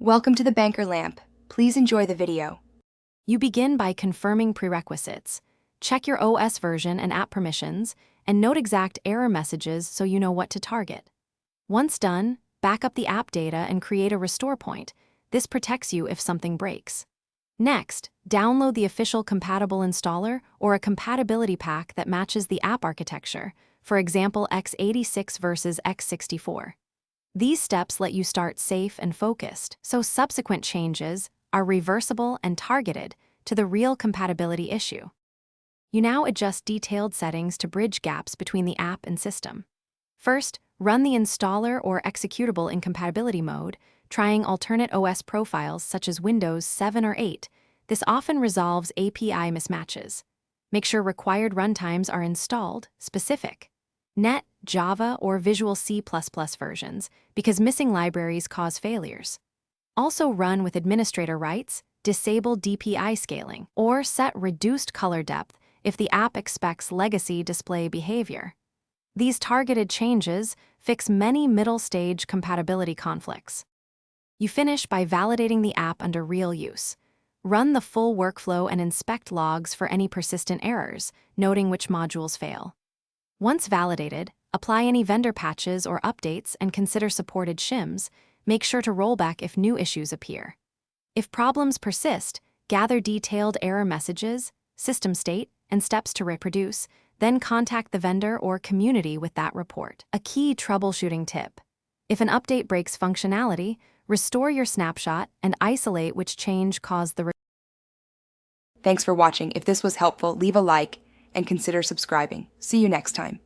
Welcome to the Banker Lamp. Please enjoy the video. You begin by confirming prerequisites. Check your OS version and app permissions, and note exact error messages so you know what to target. Once done, back up the app data and create a restore point. This protects you if something breaks. Next, download the official Compatible installer or a compatibility pack that matches the app architecture, for example x86 versus x64. These steps let you start safe and focused, so subsequent changes are reversible and targeted to the real compatibility issue. You now adjust detailed settings to bridge gaps between the app and system. First, run the installer or executable in compatibility mode, trying alternate OS profiles such as Windows 7 or 8. This often resolves API mismatches. Make sure required runtimes are installed, specific. Net, Java, or Visual C++ versions, because missing libraries cause failures. Also run with administrator rights, disable DPI scaling, or set reduced color depth if the app expects legacy display behavior. These targeted changes fix many middle-stage compatibility conflicts. You finish by validating the app under real use. Run the full workflow and inspect logs for any persistent errors, noting which modules fail. Once validated, apply any vendor patches or updates and consider supported shims. Make sure to roll back if new issues appear. If problems persist, gather detailed error messages, system state, and steps to reproduce, then contact the vendor or community with that report. A key troubleshooting tip: if an update breaks functionality, restore your snapshot and isolate which change caused the Thanks for watching. If this was helpful, leave a like and consider subscribing. See you next time.